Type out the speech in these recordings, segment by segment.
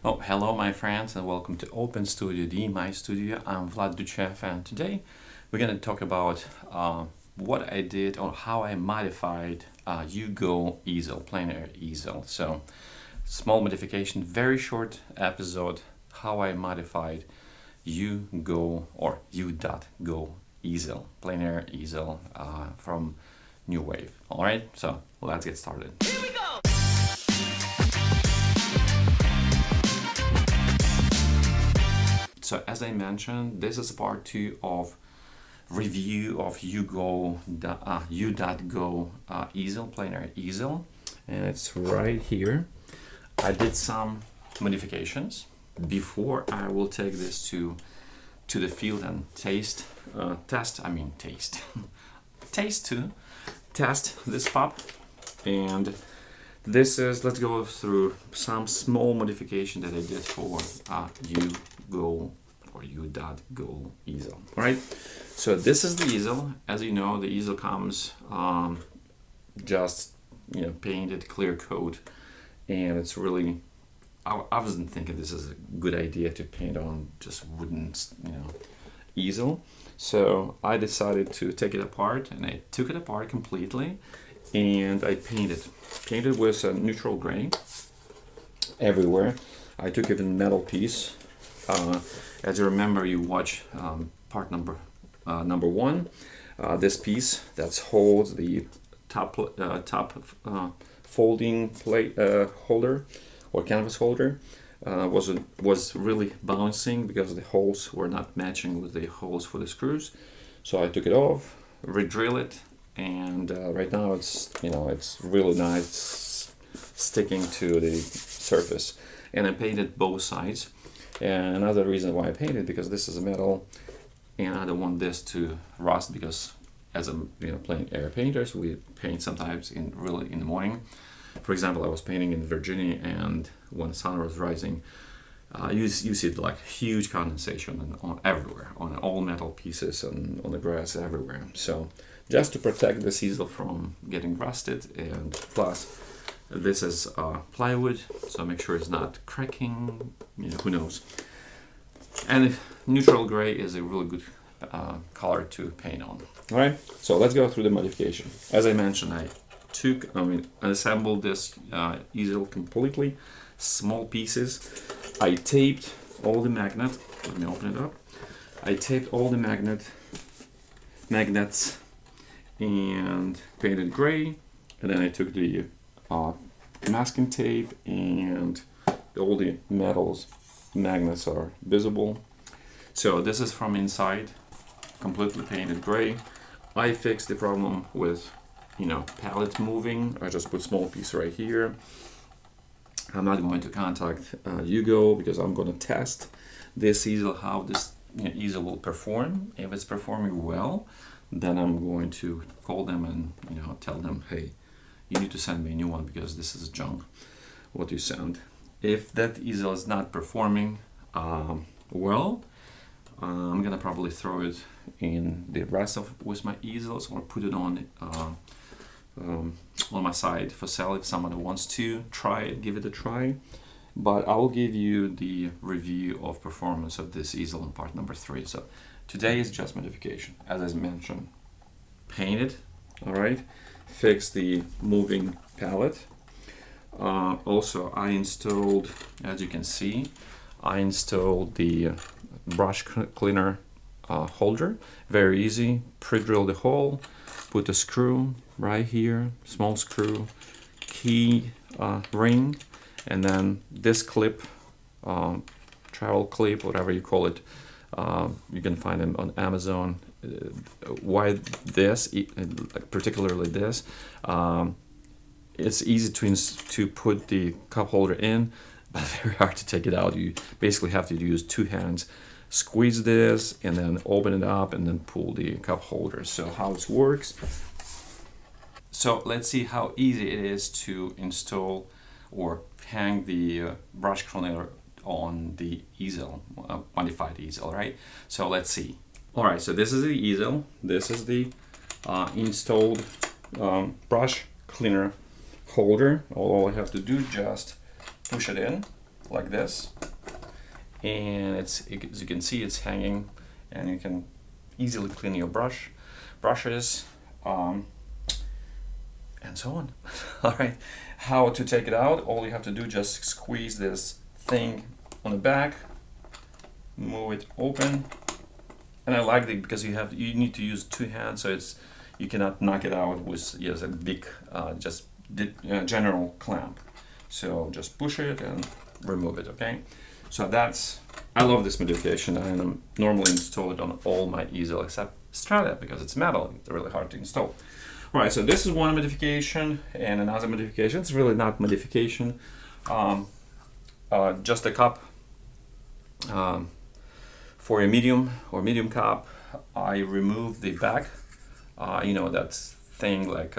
Oh, hello, my friends, and welcome to Open Studio D, my studio. I'm Vlad Duchev, and today we're going to talk about what I did or how I modified u.Go easel, plein air easel. So, small modification, very short episode, how I modified u.Go or u.Go easel, plein air easel from New Wave. All right, so let's get started. Here we go! So as I mentioned, this is part 2 of review of u.Go easel, plein air easel, and it's right here. I did some modifications before I will take this to the field and test this pup. And this is, let's go through some small modification that I did for u.Go or u.Go easel. All right, so this is the easel. As you know, the easel comes just painted clear coat, and it's really, I wasn't thinking this is a good idea to paint on just wooden easel. So I decided to take it apart, and I took it apart completely, and I painted with a neutral gray everywhere. I took even metal piece. As you remember, you watch part number 1. This piece that holds the top folding plate holder or canvas holder was really bouncing because the holes were not matching with the holes for the screws. So I took it off, re-drill it, and right now it's really nice, sticking to the surface. And I painted both sides. And another reason why I painted, because this is a metal, and I don't want this to rust, because as a plein air painters, we paint sometimes in the morning. For example, I was painting in Virginia, and when sun was rising, you see like huge condensation on everywhere, on all metal pieces and on the grass everywhere. So just to protect this easel from getting rusted, and plus this is plywood, so make sure it's not cracking, who knows. And neutral gray is a really good color to paint on. All right, so let's go through the modification. As I mentioned, I assembled this easel completely, small pieces. I taped all the magnet. Let me open it up. I taped all the magnets and painted gray, and then I took the masking tape, and all the magnets are visible. So this is from inside, completely painted gray. I fixed the problem with palette moving. I just put small piece right here. I'm not going to contact u.Go because I'm going to test this easel, how this easel will perform. If it's performing well, then I'm going to call them and tell them, hey, you need to send me a new one because this is junk what you send. If that easel is not performing well, I'm gonna probably throw it in the rest with my easels, or put it on my side for sale if someone wants to try it, give it a try. But I will give you the review of performance of this easel in part number 3. So today is just modification. As I mentioned, paint it, all right, fix the moving palette. Also, I installed, as you can see, the brush cleaner holder. Very easy. Pre-drill the hole, put a screw right here, small screw, key ring, and then this clip, travel clip, whatever you call it. You can find them on Amazon. Why this, particularly this? It's easy to put the cup holder in, but very hard to take it out. You basically have to use 2 hands, squeeze this, and then open it up, and then pull the cup holder. So how it works. So let's see how easy it is to install or hang the brush cleaner on the easel, modified easel, right? So let's see. All right, so this is the easel. This is the installed brush cleaner holder. All I have to do, just push it in, like this, and it's, as you can see, it's hanging, and you can easily clean your brushes, and so on. All right, how to take it out? All you have to do, just squeeze this thing on the back, move it open, and I like it because you need to use two hands, so you cannot knock it out with a big general clamp. So just push it and remove it. Okay, so I love this modification, and I normally install it on all my easel except Strata because it's metal. It's really hard to install. All right, so this is one modification, and another modification. It's really not modification, just a cup. For a medium cup, I remove the back, that thing like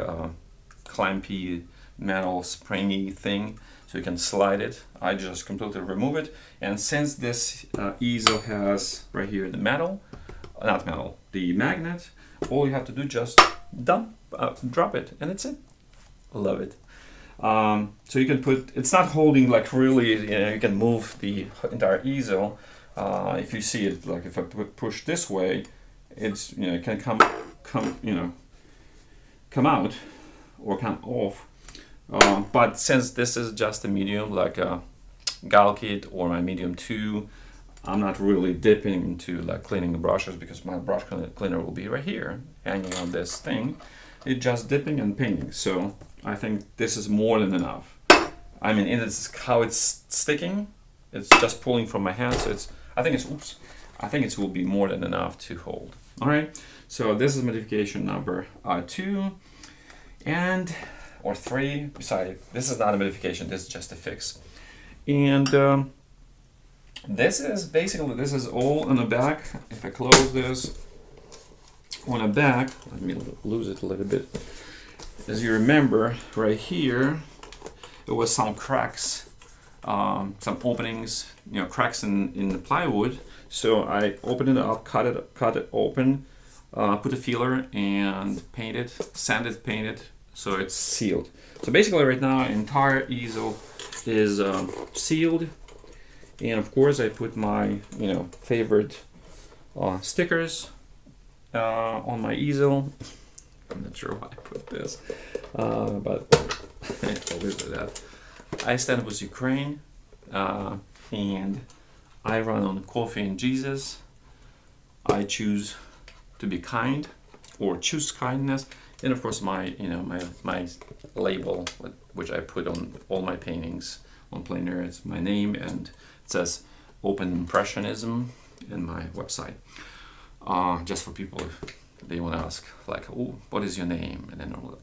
clampy metal springy thing, so you can slide it. I just completely remove it, and since this easel has right here the the magnet, all you have to do just drop it, and that's it. Love it. So you can it's not holding like really, you can move the entire easel. If you see it, like if I push this way, it's, it can come out or come off. But since this is just a medium, like a Gal kit or my medium 2, I'm not really dipping into like cleaning the brushes because my brush cleaner will be right here, hanging on this thing. It's just dipping and painting. So I think this is more than enough. I mean, it's how it's sticking. It's just pulling from my hand, so I think it will be more than enough to hold. All right, so this is modification number 2 or 3. Sorry, this is not a modification, this is just a fix. And this is all on the back. If I close this on the back, let me lose it a little bit. As you remember, right here, there was some cracks, some openings, cracks in the plywood. So I opened it up, cut it open, put a feeler and paint it, paint it, so it's sealed. So basically right now, entire easel is sealed. And of course I put my, favorite stickers on my easel. I'm not sure why I put this, but I'll leave it at that. I stand with Ukraine, and I run on coffee and Jesus. I choose to be kind, or choose kindness, and of course my label, which I put on all my paintings on plein air. It's my name, and it says Open Impressionism in my website. Just for people if they want to ask, like, oh, what is your name? And then I'll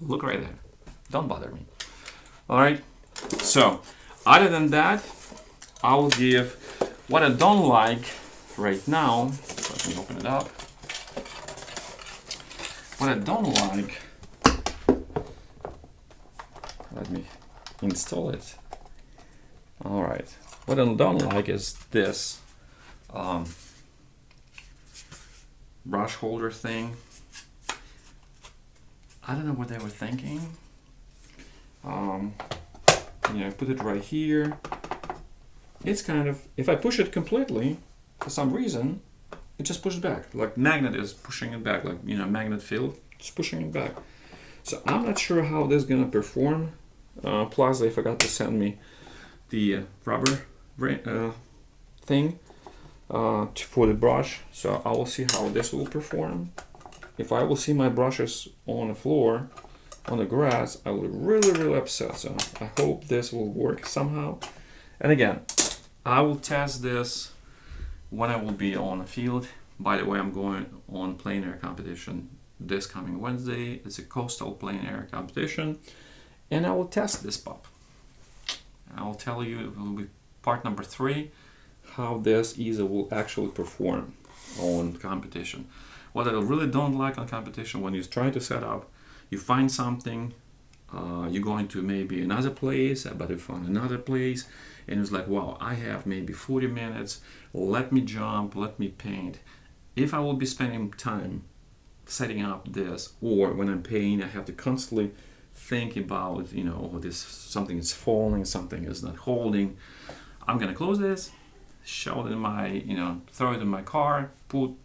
look right there. Don't bother me. All right. So, other than that, I will give what I don't like right now. Let me open it up. What I don't like. Let me install it. All right. What I don't like is this brush holder thing. I don't know what they were thinking. Put it right here. It's kind of, if I push it completely, for some reason, it just pushes back. Like magnet is pushing it back, like, magnet field, it's pushing it back. So I'm not sure how this is gonna perform. Plus they forgot to send me the rubber thing for the brush. So I will see how this will perform. If I will see my brushes on the floor, on the grass, I will be really, really upset. So I hope this will work somehow. And again, I will test this when I will be on the field. By the way, I'm going on plein air competition this coming Wednesday. It's a coastal plein air competition, and I will test this pup. I'll tell you, it will be part number 3, how this easel will actually perform on competition. What I really don't like on competition, when you're trying to set up, you find something, you're going to maybe another place, but you find another place, and it's like, wow, I have maybe 40 minutes, let me jump, let me paint. If I will be spending time setting up this, or when I'm painting, I have to constantly think about, you know, oh, this something is falling, something is not holding. I'm gonna close this, shove it in my, you know, throw it in my car, pull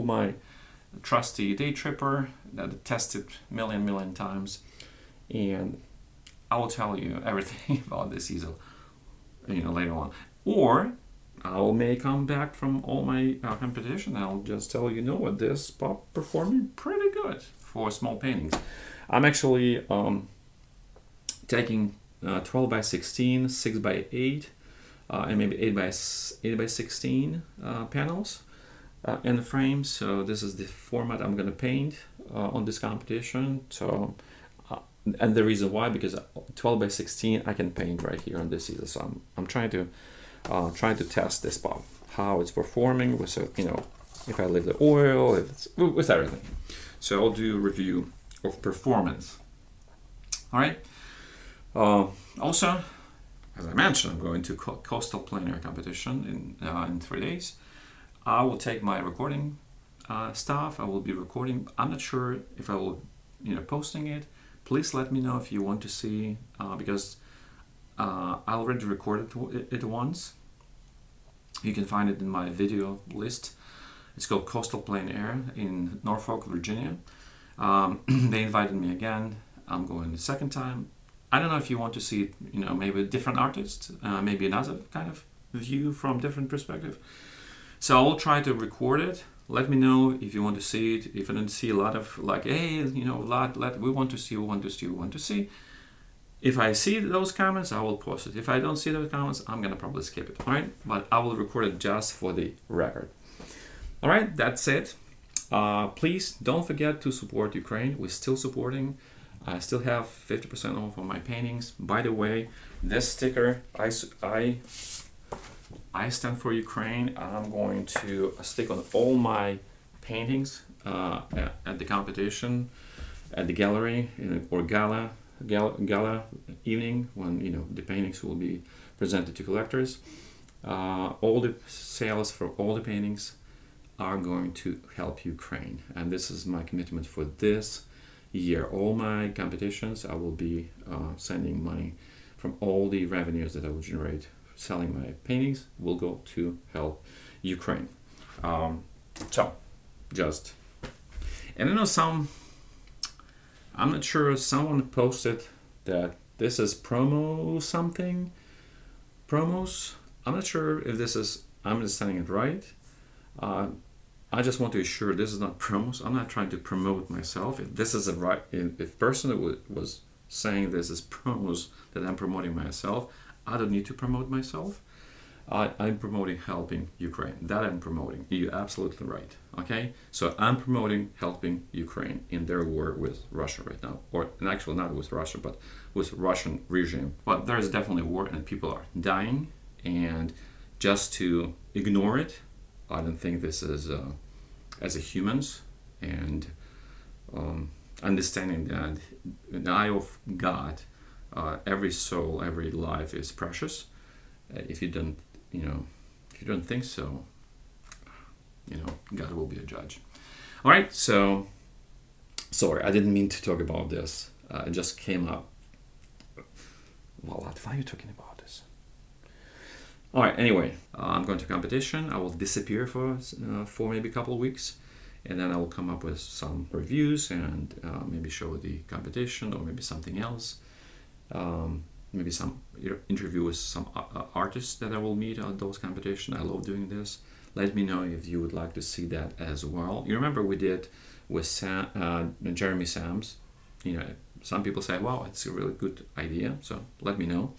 my trusty day tripper that I tested million times, and I will tell you everything about this easel, you know, later on. Or I may come back from all my competition. I'll just tell you, you know what, this pop performing pretty good for small paintings. I'm actually taking 12 by 16, 6 by 8, and maybe 8 by 16 panels in the frame. So this is the format I'm gonna paint on this competition. So and the reason why, because 12 by 16 I can paint right here on this easel. So I'm trying to test this pop, how it's performing with, you know, if I leave the oil, if it's, with everything. So I'll do a review of performance. All right. Also, as I mentioned, I'm going to coastal plein air competition in 3 days. I will take my recording stuff. I will be recording. I'm not sure if I will, you know, posting it. Please let me know if you want to see, because I already recorded it once. You can find it in my video list. It's called Coastal Plein Air in Norfolk, Virginia. They invited me again. I'm going the second time. I don't know if you want to see it, you know, maybe a different artist, maybe another kind of view from different perspective. So I will try to record it. Let me know if you want to see it. If I don't see a lot of like, hey, you know, we want to see. If I see those comments, I will post it. If I don't see those comments, I'm gonna probably skip it. All right, but I will record it just for the record. All right, that's it. Please don't forget to support Ukraine. We're still supporting. I still have 50% off on my paintings. By the way, this sticker, I stand for Ukraine. I'm going to stick on all my paintings at the competition, at the gallery, or gala evening, when, you know, the paintings will be presented to collectors. All the sales for all the paintings are going to help Ukraine, and this is my commitment for this year. All my competitions, I will be sending money from all the revenues that I will generate selling my paintings will go to help Ukraine. So just, and I know I'm not sure, someone posted that this is promos. I'm not sure if this is, I'm understanding it right. I just want to assure this is not promos. I'm not trying to promote myself. If this is if person was saying this is promos, that I'm promoting myself, I don't need to promote myself. I'm promoting helping Ukraine. That I'm promoting. You're absolutely right. Okay? So I'm promoting helping Ukraine in their war with Russia right now. Or actually not with Russia, but with Russian regime. But there is definitely war and people are dying. And just to ignore it, I don't think this is, as a humans, and understanding that in the eye of God, every soul, every life is precious. If you don't, if you don't think so, God will be a judge. All right, so sorry, I didn't mean to talk about this. It just came up. Well, why are you talking about this? All right, anyway, I'm going to competition. I will disappear for maybe a couple of weeks, and then I will come up with some reviews and maybe show the competition, or maybe something else. Maybe some interview with some artists that I will meet at those competitions. I love doing this. Let me know if you would like to see that as well. You remember we did with Jeremy Sams. Some people say, wow, it's a really good idea. So let me know.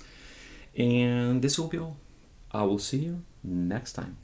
And this will be all. I will see you next time.